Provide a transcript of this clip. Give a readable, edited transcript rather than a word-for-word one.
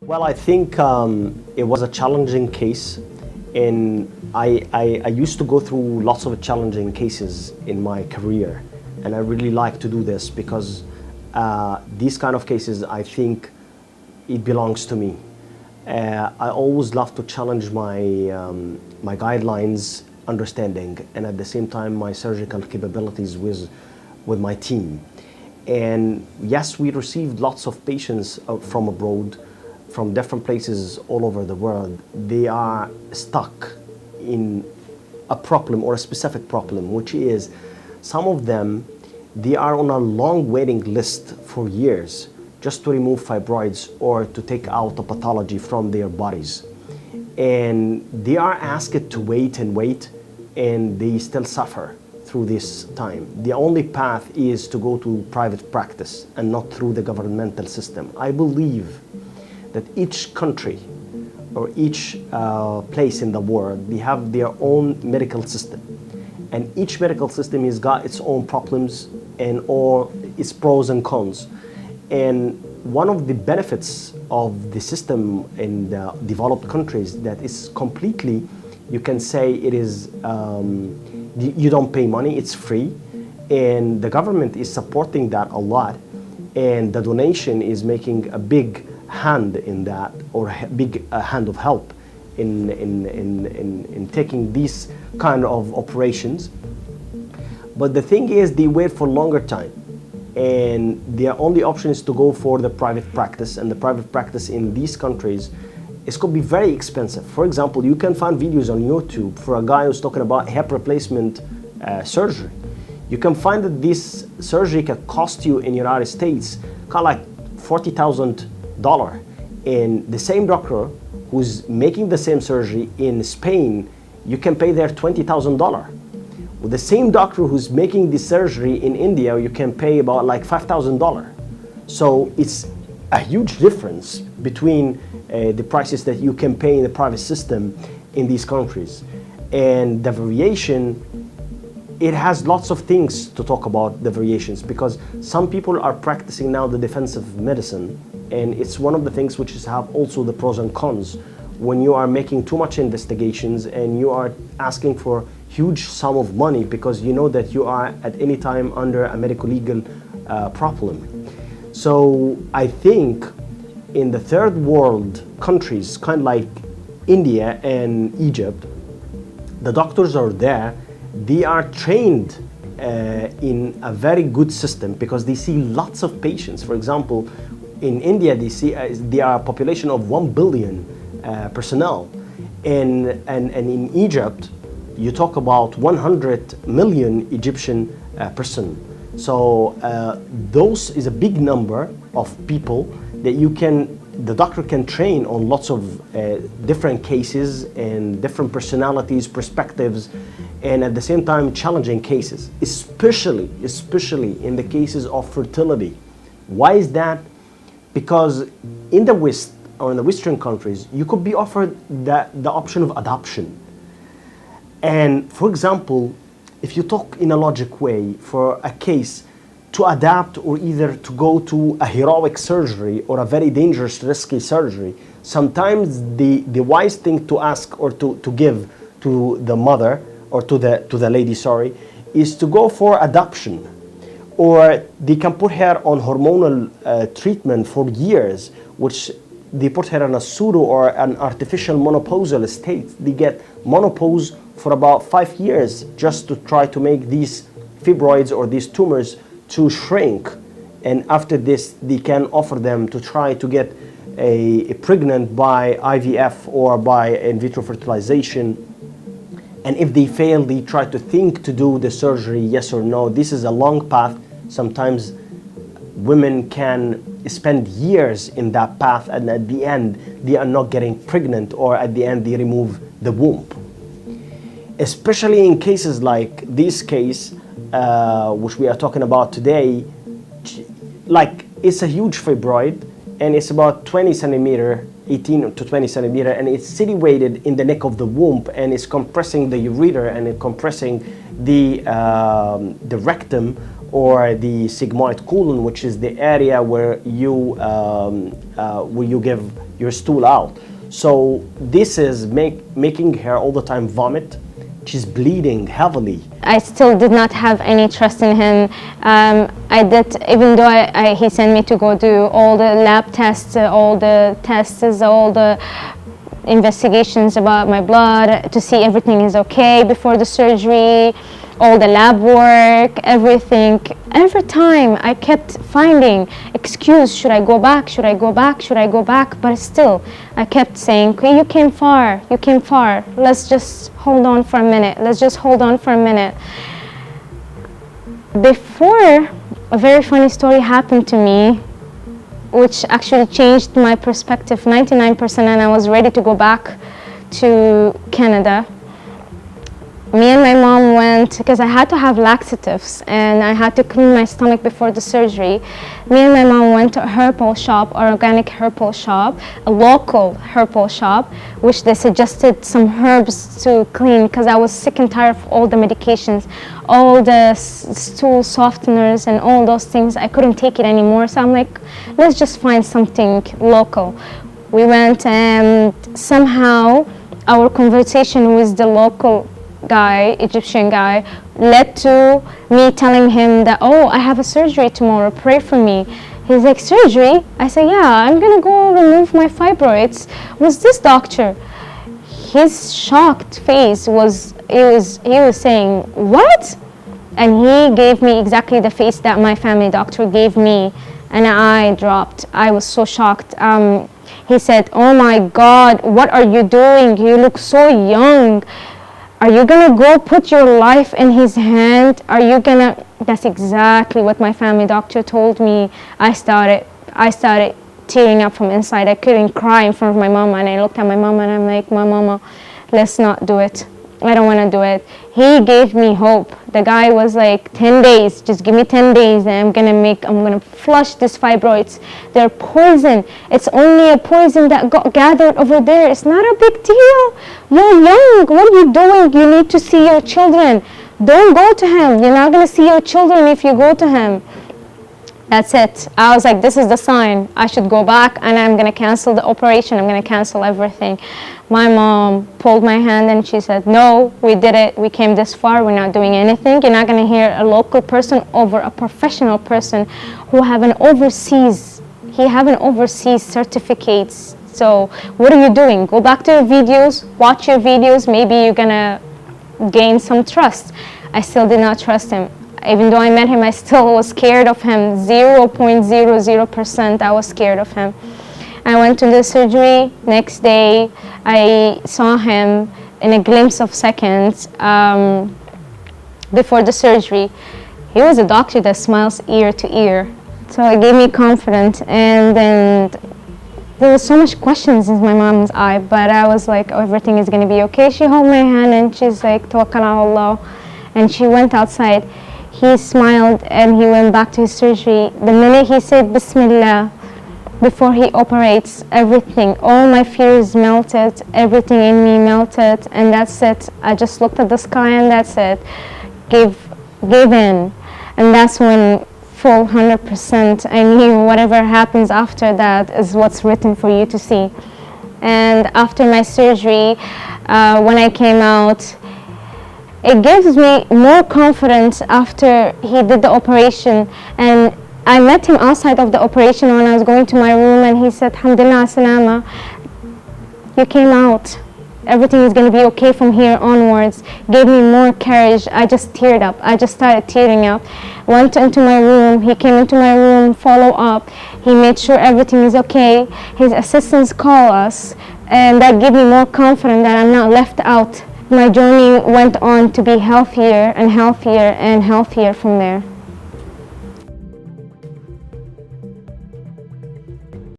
Well, I think it was a challenging case, and I used to go through lots of challenging cases in my career, and I really like to do this because these kind of cases, I think it belongs to me. I always love to challenge my guidelines understanding, and at the same time my surgical capabilities with my team. And yes, we received lots of patients from abroad, from different places all over the world. They are stuck in a problem or a specific problem, which is some of them, they are on a long waiting list for years just to remove fibroids or to take out a pathology from their bodies. And they are asked to wait and wait, and they still suffer through this time. The only path is to go to private practice and not through the governmental system. I believe that each country or each place in the world, they have their own medical system. And each medical system has got its own problems and all its pros and cons. And one of the benefits of the system in the developed countries that is completely, you can say it is, you don't pay money, it's free. And the government is supporting that a lot. And the donation is making a big hand in that, or a big hand of help in taking these kind of operations. But the thing is, they wait for longer time, and their only option is to go for the private practice, and the private practice in these countries is going to be very expensive. For example, you can find videos on YouTube for a guy who's talking about hip replacement surgery. You can find that this surgery can cost you in the United States kind of like $40,000, and the same doctor who's making the same surgery in Spain, you can pay there $20,000. With the same doctor who's making the surgery in India, you can pay about like $5,000. So it's a huge difference between the prices that you can pay in the private system in these countries. And the variation, it has lots of things to talk about, the variations, because some people are practicing now the defensive medicine, and it's one of the things which is have also the pros and cons. When you are making too much investigations and you are asking for huge sum of money because you know that you are at any time under a medical legal problem. So I think in the third world countries, kind of like India and Egypt, the doctors are there, they are trained in a very good system because they see lots of patients. For example, in India, they are a population of 1 billion personnel. And in Egypt, you talk about 100 million Egyptian person. So those is a big number of people that the doctor can train on lots of different cases and different personalities, perspectives, and at the same time challenging cases, especially in the cases of fertility. Why is that? Because in the West, or in the Western countries, you could be offered the option of adoption. And for example, if you talk in a logic way for a case to adapt or either to go to a heroic surgery or a very dangerous, risky surgery, sometimes the wise thing to ask or to give to the mother or to the lady, sorry, is to go for adoption. Or they can put her on hormonal treatment for years, which they put her in a pseudo or an artificial menopausal state. They get menopause for about 5 years just to try to make these fibroids or these tumors to shrink. And after this, they can offer them to try to get a pregnant by IVF or by in vitro fertilization. And if they fail, they try to think to do the surgery, yes or no. This is a long path. Sometimes women can spend years in that path, and at the end, they are not getting pregnant, or at the end, they remove the womb. Especially in cases like this case, which we are talking about today, like it's a huge fibroid, and it's about 20 centimeter, 18 to 20 centimeter, and it's situated in the neck of the womb, and it's compressing the ureter, and it's compressing the rectum or the sigmoid colon, which is the area where you give your stool out. So this is making her all the time vomit. She's bleeding heavily. I still did not have any trust in him. I did, even though he sent me to go do all the lab tests, all the investigations about my blood to see everything is okay before the surgery, all the lab work, everything. Every time I kept finding excuse, should I go back, should I go back, should I go back? But still, I kept saying, okay, you came far, let's just hold on for a minute, let's just hold on for a minute. Before, a very funny story happened to me, which actually changed my perspective 99%, and I was ready to go back to Canada. Me and my mom went, because I had to have laxatives and I had to clean my stomach before the surgery. Me and my mom went to a herbal shop, organic herbal shop, a local herbal shop, which they suggested some herbs to clean because I was sick and tired of all the medications, all the stool softeners and all those things. I couldn't take it anymore, so I'm like, let's just find something local. We went, and somehow our conversation with the local guy, Egyptian guy, led to me telling him that, oh, I have a surgery tomorrow, pray for me. He's like, surgery? I said, yeah, I'm gonna go remove my fibroids. Was this doctor? His shocked face was, he was saying, what? And he gave me exactly the face that my family doctor gave me, and I dropped. I was so shocked. He said, oh my God, what are you doing? You look so young. Are you gonna go put your life in his hand? Are you gonna, that's exactly what my family doctor told me. I started tearing up from inside. I couldn't cry in front of my mama, and I looked at my mama and I'm like, my mama, let's not do it. I don't wanna do it. He gave me hope. The guy was like, 10 days, just give me 10 days and I'm gonna flush these fibroids. They're poison. It's only a poison that got gathered over there. It's not a big deal. You're young, what are you doing? You need to see your children. Don't go to him. You're not gonna see your children if you go to him. That's it. I was like, this is the sign. I should go back and I'm gonna cancel the operation. I'm gonna cancel everything. My mom pulled my hand and she said, no, we did it. We came this far. We're not doing anything. You're not gonna hear a local person over a professional person who have an overseas certificates. So what are you doing? Go back to your videos, watch your videos. Maybe you're gonna gain some trust. I still did not trust him. Even though I met him, I still was scared of him. 0.00% I was scared of him. I went to the surgery. Next day, I saw him in a glimpse of seconds before the surgery. He was a doctor that smiles ear to ear. So it gave me confidence. And then there was so much questions in my mom's eye, but I was like, oh, everything is gonna be okay. She held my hand and she's like, Tawakkal ala Allah. And she went outside. He smiled and he went back to his surgery. The minute he said Bismillah, before he operates, everything, all my fears melted, everything in me melted, and that's it. I just looked at the sky and that's it. Give in. And that's when full 100% I knew whatever happens after that is what's written for you to see. And after my surgery, when I came out, it gives me more confidence after he did the operation. And I met him outside of the operation when I was going to my room, and he said, Alhamdulillah, salama, you came out. Everything is going to be okay from here onwards. Gave me more courage. I just teared up. I just started tearing up. Went into my room. He came into my room, follow up. He made sure everything is okay. His assistants call us, and that gave me more confidence that I'm not left out. My journey went on to be healthier and healthier and healthier from there.